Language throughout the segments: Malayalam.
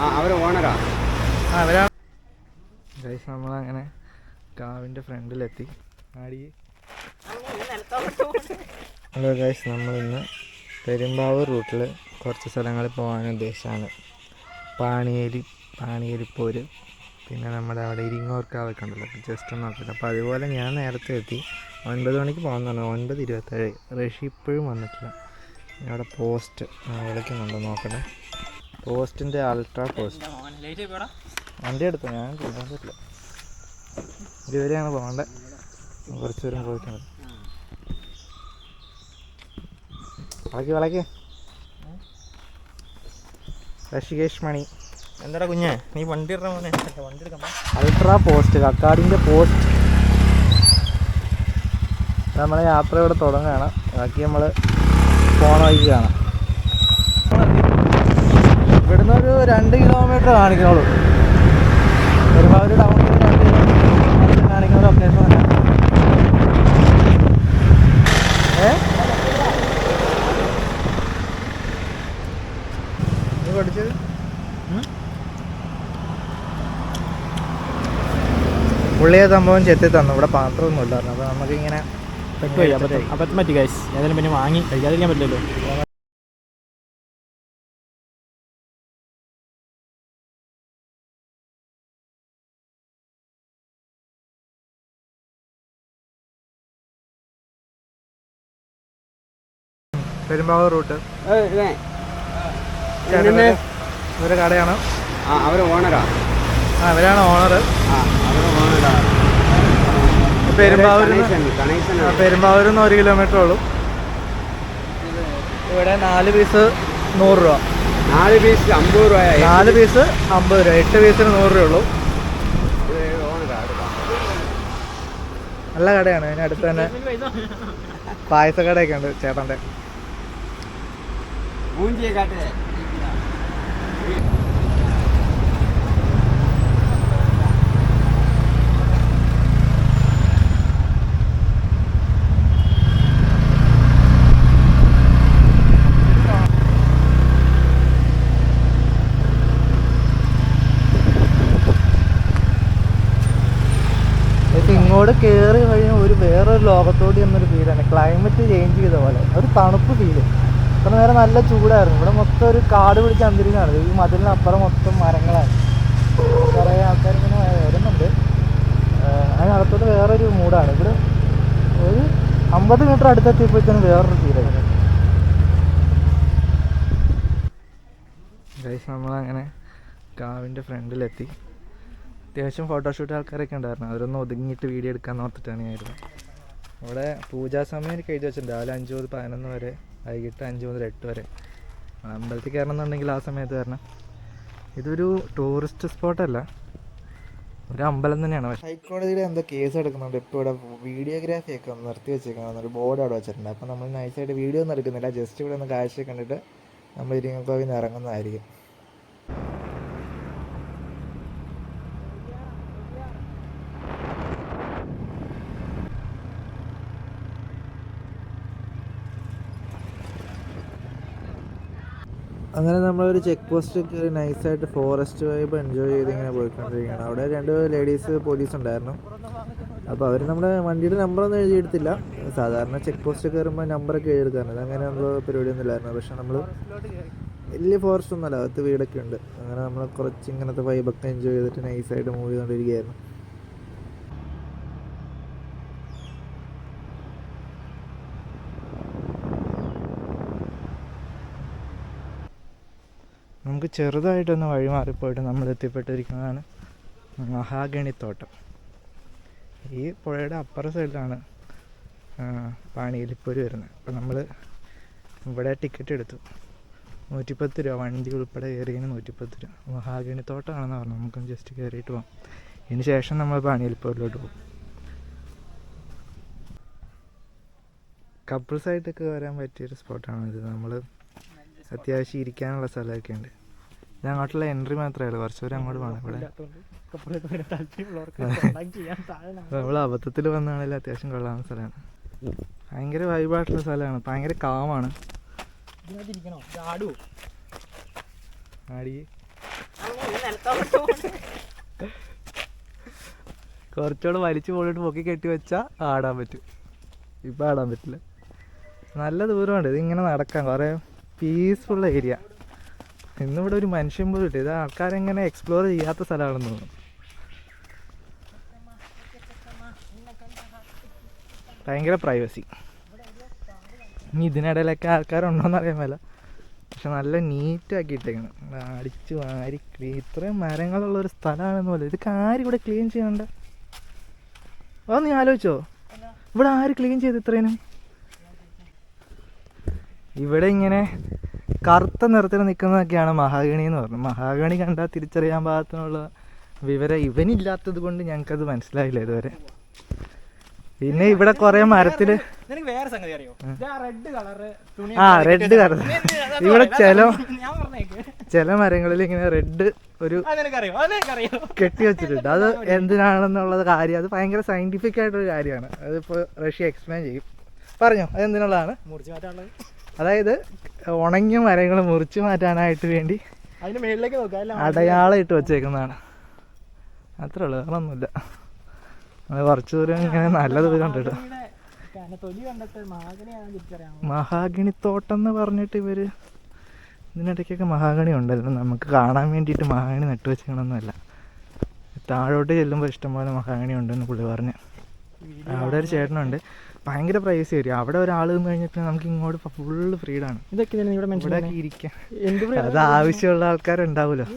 അവർ ഓണറാ. അവരാണ് ഗൈസ്. നമ്മളങ്ങനെ കാവിൻ്റെ ഫ്രണ്ടിലെത്തി. ഹലോ ഗൈസ്, നമ്മളിന്ന് പെരുമ്പാവൂർ റൂട്ടിൽ കുറച്ച് സ്ഥലങ്ങളിൽ പോകാൻ ഉദ്ദേശിച്ചാണ്. പാണിയേരിപ്പോര്, പിന്നെ നമ്മുടെ അവിടെ ഇരിങ്ങോർക്കാവൊക്കെ ഉണ്ടല്ലോ, ജസ്റ്റ് ഒന്ന് നോക്കില്ല. അപ്പോൾ അതുപോലെ ഞാൻ നേരത്തെ എത്തി. 9 മണിക്ക് പോകുന്നതാണ്. 9:27. റഷി ഇപ്പോഴും വന്നിട്ടില്ല. അവിടെ പോസ്റ്റ് വിളിക്കുന്നുണ്ടോ നോക്കട്ടെ. പോസ്റ്റിൻ്റെ അൾട്രാ പോസ്റ്റ് വണ്ടി എടുത്തു. ഞാൻ കൊണ്ടുപോകാൻ പറ്റില്ല. ഇതുവരെയാണ് പോകേണ്ടത്. കുറച്ച് ദൂരം പോയിട്ടുണ്ട്. വളയ്ക്ക് ഋഷികേഷ് മണി. എന്താടാ കുഞ്ഞേ, നീ വണ്ടി ഇടാൻ വണ്ടി എടുക്കാം. അൾട്രാ പോസ്റ്റ്, കക്കാടിൻ്റെ പോസ്റ്റ്. നമ്മളെ യാത്ര ഇവിടെ തുടങ്ങുകയാണ്. ബാക്കി നമ്മൾ പോണ വഴിക്ക് കാണാം. ഇവിടുന്ന് ഒരു 2 കിലോമീറ്റർ കാണിക്കണുള്ളൂ. ഒരുപാട് ടൗണിൽ 2 കിലോമീറ്റർ കാണിക്കുന്ന ലൊക്കേഷൻ തന്നെ. നീ പഠിച്ചത് പുള്ളിയെ സംഭവം ചെത്തി തന്നു. ഇവിടെ പാത്രമൊന്നും ഇല്ലായിരുന്നു. അപ്പോൾ നമുക്കിങ്ങനെ അപ്പം പറ്റി ഗൈസ്. ഏതായാലും പിന്നെ വാങ്ങി കഴിക്കാതിരിക്കാൻ പറ്റില്ലല്ലോ. പെരുമ്പാവൂർ റൂട്ട് ഇവരെ കടയാണ്. അവർ ഓണറാ. അവരാണ് ഓണർ. പെരുമ്പാവൂരിൽ നിന്ന് 1 കിലോമീറ്റർ ഉള്ളൂ. ഇവിടെ 4 പീസ് 100 രൂപ. 4 പീസ് 50 രൂപ. 4 പീസ് 50 രൂപ. 8 പീസിന് 100 രൂപ ഉള്ളൂ. നല്ല കടയാണ്. അതിനടുത്ത് തന്നെ പായസക്കടയൊക്കെ ഉണ്ട് ചേട്ടൻ്റെ. ഇങ്ങോട്ട് കയറി കഴിഞ്ഞാൽ വേറൊരു ലോകത്തോട് എന്നൊരു ഫീലാണ്. ക്ലൈമറ്റ് ചേഞ്ച് ചെയ്ത പോലെ ഒരു തണുപ്പ് ഫീല്. ഇത്ര നേരം നല്ല ചൂടായിരുന്നു. ഇവിടെ മൊത്തം ഒരു കാട് പിടിച്ച അന്തരീക്ഷമാണ്. ഈ മതിലിനപ്പുറം മൊത്തം മരങ്ങളാണ്. കുറേ ആൾക്കാർ ഇങ്ങനെ വരുന്നുണ്ട്. അതിനകത്തോട്ട് വേറൊരു മൂഡാണ്. ഇവിടെ ഒരു 50 മീറ്റർ അടുത്തെത്തിയപ്പോഴത്തേനും വേറൊരു ഫീലായിരുന്നു. ഗൈസ്, നമ്മളങ്ങനെ കാവിൻ്റെ ഫ്രണ്ടിലെത്തി. അത്യാവശ്യം ഫോട്ടോഷൂട്ട് ആൾക്കാരൊക്കെ ഉണ്ടായിരുന്നു. അവരൊന്ന് ഒതുങ്ങിയിട്ട് വീഡിയോ എടുക്കാമെന്ന് ഓർത്തിട്ടാണ് ഞാനിരുന്നത്. അവിടെ പൂജാ സമയം എനിക്ക് എഴുതി വെച്ചിട്ടുണ്ട്. രാവിലെ 5 മുതൽ 11 വരെ, വൈകിട്ട് 5 മുതൽ 8 വരെ. അമ്പലത്തിൽ കയറണം എന്നുണ്ടെങ്കിൽ ആ സമയത്ത് വരണം. ഇതൊരു ടൂറിസ്റ്റ് സ്പോട്ടല്ല, ഒരു അമ്പലം തന്നെയാണ്. പക്ഷേ ഹൈക്കോടതിയിൽ എന്തോ കേസ് എടുക്കുന്നുണ്ട്. ഇപ്പോൾ ഇവിടെ വീഡിയോഗ്രാഫിയൊക്കെ ഒന്ന് നിർത്തി വെച്ചേക്കണം. ഒരു ബോർഡ് അവിടെ വെച്ചിട്ടുണ്ട്. അപ്പോൾ നമ്മൾ നൈസായിട്ട് വീഡിയോ ഒന്നും എടുക്കുന്നില്ല. ജസ്റ്റ് ഇവിടെ ഒന്ന് കാഴ്ച കണ്ടിട്ട് നമ്മൾ ഇരിങ്ങക്കോവിൽ നിന്ന് ഇറങ്ങുന്നതായിരിക്കും. അങ്ങനെ നമ്മളൊരു ചെക്ക് പോസ്റ്റ് കയറി നൈസായിട്ട് ഫോറസ്റ്റ് വൈബ് എൻജോയ് ചെയ്ത് ഇങ്ങനെ പോയിക്കൊണ്ടിരിക്കുകയാണ്. അവിടെ 2 ലേഡീസ് പോലീസ് ഉണ്ടായിരുന്നു. അപ്പോൾ അവർ നമ്മുടെ വണ്ടിയുടെ നമ്പറൊന്നും എഴുതിയെടുത്തില്ല. സാധാരണ ചെക്ക് പോസ്റ്റ് കയറുമ്പോൾ നമ്പറൊക്കെ എഴുതിയെടുക്കാറുണ്ട്. അങ്ങനെ നമ്മൾ പരിപാടിയൊന്നും ഇല്ലായിരുന്നു. പക്ഷെ നമ്മൾ വലിയ ഫോറസ്റ്റ് ഒന്നുമല്ല, അകത്ത് വീടൊക്കെ ഉണ്ട്. അങ്ങനെ നമ്മൾ കുറച്ച് ഇങ്ങനത്തെ വൈബൊക്കെ എൻജോയ് ചെയ്തിട്ട് നൈസായിട്ട് മൂവ് ചെയ്തുകൊണ്ടിരിക്കുകയായിരുന്നു. നമുക്ക് ചെറുതായിട്ടൊന്ന് വഴി മാറിപ്പോയിട്ട് നമ്മൾ എത്തിപ്പെട്ടിരിക്കുന്നതാണ് മഹാഗണിത്തോട്ടം. ഈ പുഴയുടെ അപ്പുറ സൈഡിലാണ് പാണിയേലിപ്പോര് വരുന്നത്. അപ്പോൾ നമ്മൾ ഇവിടെ ടിക്കറ്റ് എടുത്തു. 110 രൂപ, വണ്ടി ഉൾപ്പെടെ കയറിയതിന് 110 രൂപ. മഹാഗണിത്തോട്ടമാണെന്ന് പറഞ്ഞു. നമുക്കൊന്ന് ജസ്റ്റ് കയറിയിട്ട് പോകാം. ഇതിന് ശേഷം നമ്മൾ പാണിയേലിപ്പോരിലോട്ട് പോകും. കപ്പിൾസായിട്ടൊക്കെ വരാൻ പറ്റിയൊരു സ്പോട്ടാണിത്. നമ്മൾ അത്യാവശ്യം ഇരിക്കാനുള്ള സ്ഥലമൊക്കെ ഉണ്ട്. ഇത് അങ്ങോട്ടുള്ള എൻട്രി മാത്രമേ ഉള്ളൂ. കുറച്ച് ദൂരം അങ്ങോട്ട് വേണം. ഇവിടെ നമ്മൾ അബദ്ധത്തിൽ വന്നാണെങ്കിൽ അത്യാവശ്യം കൊള്ളാവുന്ന സ്ഥലമാണ്. ഭയങ്കര വൈബായിട്ടുള്ള സ്ഥലമാണ്. ഭയങ്കര കാമാണ്. ആടി കുറച്ചുകൂടെ വലിച്ചു പോയിട്ട് പൊക്കി കെട്ടി വെച്ചാൽ ആടാൻ പറ്റും. ഇപ്പം ആടാൻ പറ്റില്ല. നല്ല ദൂരമുണ്ട്. ഇതിങ്ങനെ നടക്കാം. കുറേ പീസ്ഫുൾ ഏരിയ. ഇന്നിവിടെ ഒരു മനുഷ്യൻ പോലും ഇല്ല. ഇത് ആൾക്കാരെങ്ങനെ എക്സ്പ്ലോർ ചെയ്യാത്ത സ്ഥലമാണെന്ന് തോന്നുന്നു. ഭയങ്കര പ്രൈവസി. ഇനി ഇതിനിടയിലൊക്കെ ആൾക്കാരുണ്ടോയെന്ന് അറിയാൻ മേല. പക്ഷെ നല്ല നീറ്റാക്കി ഇട്ടേക്കണം. അടിച്ച് വാരി ഇത്രയും മരങ്ങളുള്ളൊരു സ്ഥലമാണെന്ന് പോലെ. ഇതൊക്കെ ആരും ഇവിടെ ക്ലീൻ ചെയ്യണ്ട. അത് നീ ആലോചിച്ചോ, ഇവിടെ ആര് ക്ലീൻ ചെയ്ത് ഇത്രേനും? ഇവിടെ ഇങ്ങനെ കറുത്ത നിറത്തിൽ നിൽക്കുന്നതൊക്കെയാണ് മഹാഗണി എന്ന് പറഞ്ഞത്. മഹാഗണി കണ്ടാൽ തിരിച്ചറിയാൻ പാകത്തിനുള്ള വിവരം ഇവനില്ലാത്തത് കൊണ്ട് ഞങ്ങൾക്കത് മനസ്സിലായില്ല ഇതുവരെ. പിന്നെ ഇവിടെ കുറെ മരത്തില് വേറെ സംഗതി അറിയോ? റെഡ് കളർ ഇവിടെ ചില മരങ്ങളിൽ ഇങ്ങനെ റെഡ് ഒരു കെട്ടി വെച്ചിട്ടുണ്ട്. അത് എന്തിനാണെന്നുള്ളത് കാര്യം അത് ഭയങ്കര സയന്റിഫിക് ആയിട്ടൊരു കാര്യമാണ്. അതിപ്പോ റഷ്യ എക്സ്പ്ലെയിൻ ചെയ്യും. പറഞ്ഞോ അതെന്തിനുള്ളതാണ്? അതായത് ഉണങ്ങിയ മരങ്ങൾ മുറിച്ചു മാറ്റാനായിട്ട് വേണ്ടി അതിന്റെ മേളിലേക്ക് നോക്കാം, അടയാളം ഇട്ട് വെച്ചേക്കുന്നതാണ്. അത്രേ ഉള്ളു, വേറൊന്നുമില്ല. അത് കുറച്ച് ദൂരം ഇങ്ങനെ നല്ല ദൂരം ഉണ്ട് കേട്ടോ. മഹാഗണി തോട്ടം എന്ന് പറഞ്ഞിട്ട് ഇവര് ഇതിനിടയ്ക്കൊക്കെ മഹാഗണി ഉണ്ടല്ലോ. നമുക്ക് കാണാൻ വേണ്ടിയിട്ട് മഹാഗണി നട്ടു വെച്ചേക്കണമെന്നല്ല. താഴോട്ട് ചെല്ലുമ്പോൾ ഇഷ്ടംപോലെ മഹാഗണി ഉണ്ടെന്ന് പുള്ളി പറഞ്ഞു. അവിടെ ഒരു ചേട്ടനുണ്ട്. ഭയങ്കര പ്രൈവസി വരും. അവിടെ ഒരാൾ നിന്ന് കഴിഞ്ഞിട്ട് നമുക്ക് ഇങ്ങോട്ട് ഫുള്ള് ഫ്രീഡാണ്. ഇവിടെയൊക്കെ ഇരിക്കാൻ അത് ആവശ്യമുള്ള ആൾക്കാരുണ്ടാവുമല്ലോ.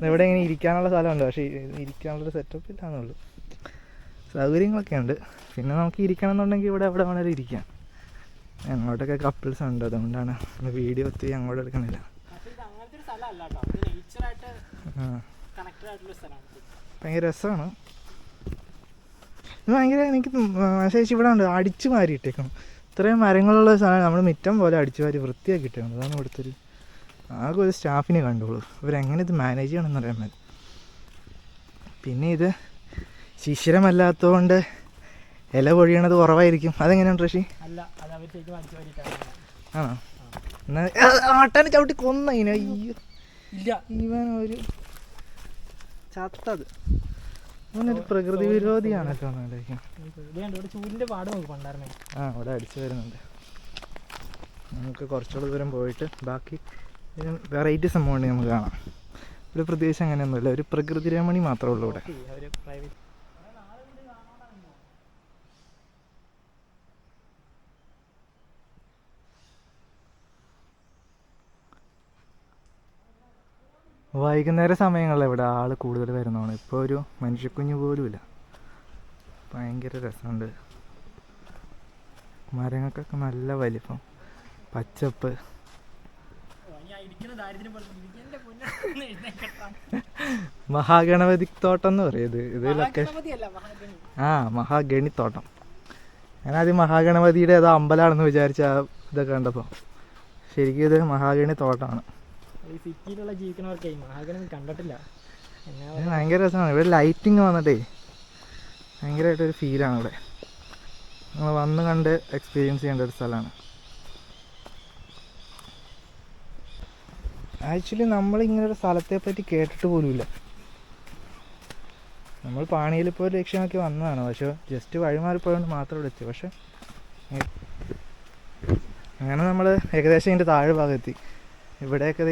ഇവിടെ ഇങ്ങനെ ഇരിക്കാനുള്ള സ്ഥലമുണ്ട്. പക്ഷേ ഇരിക്കാനുള്ളൊരു സെറ്റപ്പ് ഇല്ലാന്നുള്ളൂ. സൗകര്യങ്ങളൊക്കെ ഉണ്ട്. പിന്നെ നമുക്ക് ഇരിക്കണം എന്നുണ്ടെങ്കിൽ ഇവിടെ എവിടെ വേണേലും ഇരിക്കാം. അങ്ങോട്ടൊക്കെ കപ്പിൾസ് ഉണ്ട്. അതുകൊണ്ടാണ് വീഡിയോ ഒത്തിരി അങ്ങോട്ട് എടുക്കണില്ല. ഭയങ്കര രസമാണ്. ഇത് ഭയങ്കര എനിക്ക് മെസ്സേജ് ഇവിടെ ഉണ്ട്. അടിച്ചു മാറി ഇട്ടേക്കണം. ഇത്രയും മരങ്ങളുള്ള സാധനം നമ്മൾ മിറ്റം പോലെ അടിച്ചു മാറി വൃത്തിയാക്കി ഇട്ടേക്കണം. അതാണ് ഇവിടുത്തെ ഒരു ആകെ ഒരു സ്റ്റാഫിനെ കണ്ടോളൂ. ഇവരെങ്ങനെ ഇത് മാനേജ് ചെയ്യണമെന്ന് അറിയാൻ പറ്റും. പിന്നെ ഇത് ശിശിരമല്ലാത്തതുകൊണ്ട് ഇല പൊഴിയണത് കുറവായിരിക്കും. അതെങ്ങനെയാണ് ഋഷി? ആണോ? എന്നാൽ ആട്ടാനെ ചവിട്ടി കൊന്ന ഇല്ല ഇവൻ ഒരു ചത്തത്. ഇവനൊരു പ്രകൃതി വിരോധിയാണല്ലോ. അവിടെ അടിച്ചു വരുന്നുണ്ട്. നമുക്ക് കുറച്ചുകൂടെ ദൂരം പോയിട്ട് ബാക്കി വെറൈറ്റി സംഭവം നമുക്ക് കാണാം. ഒരു പ്രദേശം അങ്ങനെയൊന്നുമില്ല. ഒരു പ്രകൃതി രമണി മാത്രമേ ഉള്ളൂ ഇവിടെ. വൈകുന്നേര സമയങ്ങളിൽ ഇവിടെ ആൾ കൂടുതൽ വരുന്നതാണ്. ഇപ്പോൾ ഒരു മനുഷ്യക്കുഞ്ഞ് പോലുമില്ല. ഭയങ്കര രസമുണ്ട്. മരങ്ങൾക്കൊക്കെ നല്ല വലിപ്പം, പച്ചപ്പ്. മഹാഗണപതി തോട്ടം എന്ന് പറയും ഇത് ലൊക്കേഷൻ. മഹാഗണിത്തോട്ടം. ഞാനാദ്യം മഹാഗണപതിയുടെ ഏതോ അമ്പലമാണെന്ന് വിചാരിച്ച ഇതൊക്കെ കണ്ടപ്പോൾ ശരിക്കും ഇത് മഹാഗണി തോട്ടമാണ്. ഭയങ്കര രസമാണ്. ഇവിടെ ലൈറ്റിങ് വന്നിട്ടേ ഭയങ്കരമായിട്ടൊരു ഫീലാണ് ഇവിടെ. നമ്മൾ വന്ന് കണ്ട് എക്സ്പീരിയൻസ് ചെയ്യേണ്ട ഒരു സ്ഥലമാണ്. ആക്ച്വലി നമ്മളിങ്ങനൊരു സ്ഥലത്തെ പറ്റി കേട്ടിട്ട് പോലുമില്ല. നമ്മൾ പാണിയിലിപ്പോൾ ഒരു ലക്ഷ്യമാക്കി വന്നതാണ്. പക്ഷെ ജസ്റ്റ് വഴിമാറിപ്പോയോണ്ട് മാത്രം ഇവിടെ എത്തി. പക്ഷെ അങ്ങനെ നമ്മൾ ഏകദേശം ഇതിൻ്റെ താഴെ ഭാഗമെത്തി. ഇവിടെയൊക്കെ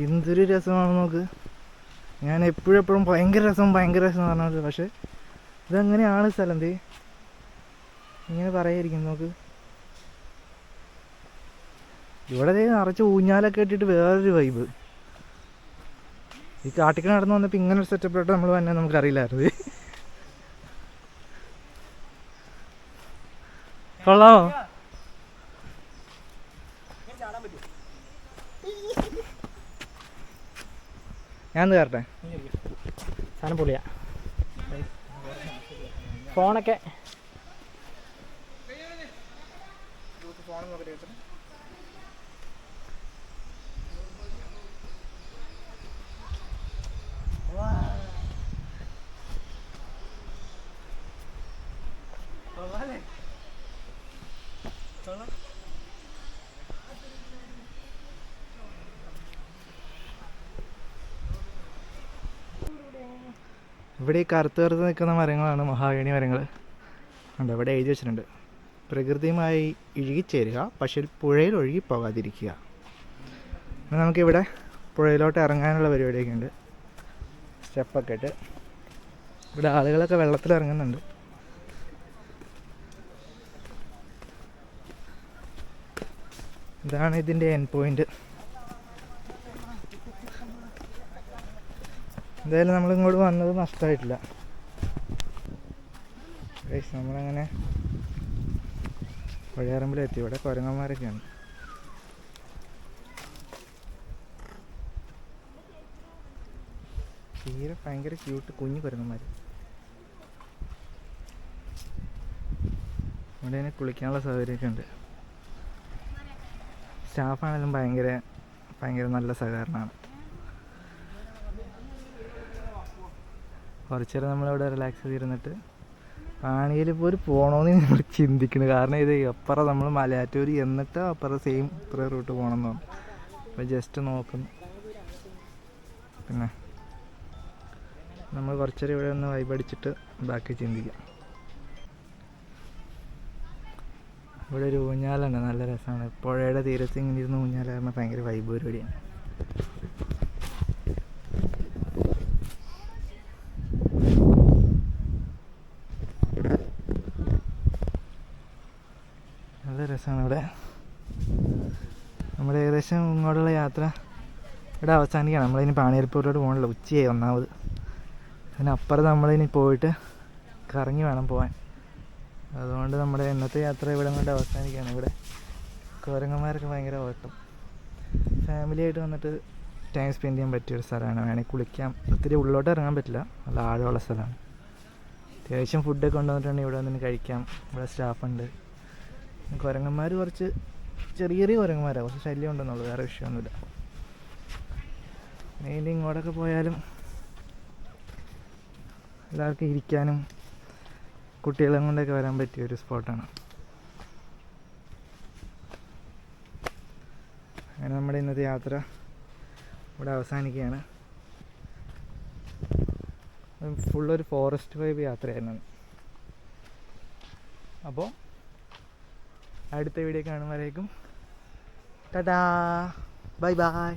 എന്തൊരു രസമാണ് നോക്ക്. ഞാൻ എപ്പോഴും ഭയങ്കര രസം എന്ന് പറഞ്ഞത്. പക്ഷെ ഇതെങ്ങനെയാണ് സ്ഥലം ഇങ്ങനെ പറയായിരിക്കും നോക്ക്. ഇവിടെ നിറച്ച് ഊഞ്ഞാലൊക്കെ ഇട്ടിട്ട് വേറൊരു വൈബ്. ഈ കാട്ടിക്ക് നടന്നു വന്നപ്പോൾ ഇങ്ങനൊരു സെറ്റപ്പിലോട്ട് നമ്മൾ തന്നെ നമുക്കറിയില്ലായിരുന്നു. കൊള്ളാമോ? ഞാൻ കയറട്ടെ? സാധനം പൊളിയാ. ഫോണൊക്കെ ഇവിടെ ഈ കറുത്ത് കറുത്ത് നിൽക്കുന്ന മരങ്ങളാണ് മഹാഗണി മരങ്ങൾ. ഉണ്ട്, ഇവിടെ എഴുതി വെച്ചിട്ടുണ്ട്, പ്രകൃതിയുമായി ഇഴുകിച്ചേരുക, പക്ഷേ പുഴയിൽ ഒഴുകി പോകാതിരിക്കുക. പിന്നെ നമുക്കിവിടെ പുഴയിലോട്ട് ഇറങ്ങാനുള്ള പരിപാടിയൊക്കെ ഉണ്ട്. സ്റ്റെപ്പൊക്കെ ഇട്ട് ഇവിടെ ആളുകളൊക്കെ വെള്ളത്തിൽ ഇറങ്ങുന്നുണ്ട്. ഇതാണ് ഇതിൻ്റെ എൻഡ് പോയിന്റ്. എന്തായാലും നമ്മളിങ്ങോട്ട് വന്നത് നഷ്ടമായിട്ടില്ല. നമ്മളങ്ങനെ വഴിയറമ്പിലെത്തി. ഇവിടെ കുരങ്ങന്മാരൊക്കെയാണ്. തീരെ ഭയങ്കര ക്യൂട്ട് കുഞ്ഞു കുരങ്ങന്മാർ. ഇവിടെ തന്നെ കുളിക്കാനുള്ള സൗകര്യമൊക്കെ ഉണ്ട്. സ്റ്റാഫാണെങ്കിലും ഭയങ്കര നല്ല സഹകരണമാണ്. കുറച്ച് നേരം നമ്മളിവിടെ റിലാക്സ് ചെയ്തിരുന്നിട്ട് പാണിയിൽ പോലും പോകണമെന്ന് നമ്മൾ ചിന്തിക്കുന്നു. കാരണം ഇത് അപ്പുറം നമ്മൾ മലയാറ്റൂർ എന്നിട്ട് അപ്പുറം സെയിം ഇത്ര റൂട്ട് പോകണമെന്ന് തോന്നും. അപ്പോൾ ജസ്റ്റ് നോക്കുന്നു. പിന്നെ നമ്മൾ കുറച്ചേരം ഇവിടെ ഒന്ന് വൈബടിച്ചിട്ട് ബാക്കി ചിന്തിക്കാം. ഇവിടെ ഒരു ഊഞ്ഞാലുണ്ട്, നല്ല രസമാണ്. പുഴയുടെ തീരത്ത് ഇങ്ങനെ ഇരുന്ന് ഊഞ്ഞാലാകുമ്പോൾ ഭയങ്കര വൈബ് പരിപാടിയാണ്. നല്ല രസമാണ് ഇവിടെ. നമ്മുടെ ഏകദേശം ഇങ്ങോട്ടുള്ള യാത്ര ഇവിടെ അവസാനിക്കുകയാണ്. നമ്മളിനി പാണിയൽപ്പൂരിലോട്ട് പോകണില്ല, ഉച്ചയായി ഒന്നാമത്. അതിനപ്പുറം നമ്മളിനി പോയിട്ട് കറങ്ങി വേണം പോകാൻ. അതുകൊണ്ട് നമ്മുടെ ഇന്നത്തെ യാത്ര ഇവിടെ കൊണ്ട് അവസാനിക്കുകയാണ്. ഇവിടെ കുരങ്ങന്മാരൊക്കെ ഭയങ്കര ഓട്ടം. ഫാമിലിയായിട്ട് വന്നിട്ട് ടൈം സ്പെൻഡ് ചെയ്യാൻ പറ്റിയൊരു സ്ഥലമാണ്. വേണമെങ്കിൽ കുളിക്കാം. ഒത്തിരി ഉള്ളോട്ട് ഇറങ്ങാൻ പറ്റില്ല, നല്ല ആഴമുള്ള സ്ഥലമാണ്. അത്യാവശ്യം ഫുഡൊക്കെ കൊണ്ടുവന്നിട്ടുണ്ടെങ്കിൽ ഇവിടെ വന്നിട്ട് കഴിക്കാം. ഇവിടെ സ്റ്റാഫുണ്ട്. കുരങ്ങന്മാർ കുറച്ച് ചെറിയ ചെറിയ കുരങ്ങന്മാരാണ്, കുറച്ച് ശല്യം ഉണ്ടെന്നുള്ളൂ, വേറെ വിഷയമൊന്നുമില്ല. മെയിൻലി ഇങ്ങോട്ടൊക്കെ പോയാലും എല്ലാവർക്കും ഇരിക്കാനും കുട്ടികളെ കൊണ്ടൊക്കെ വരാൻ പറ്റിയ ഒരു സ്പോട്ടാണ്. അങ്ങനെ നമ്മുടെ ഇന്നത്തെ യാത്ര ഇവിടെ അവസാനിക്കുകയാണ്. ഫുള്ളൊരു ഫോറസ്റ്റ് വൈബ് യാത്രയായിരുന്നു. അപ്പോൾ അടുത്ത വീഡിയോ കാണുമ്പോഴേക്കും ടാറ്റാ, ബൈ ബൈ.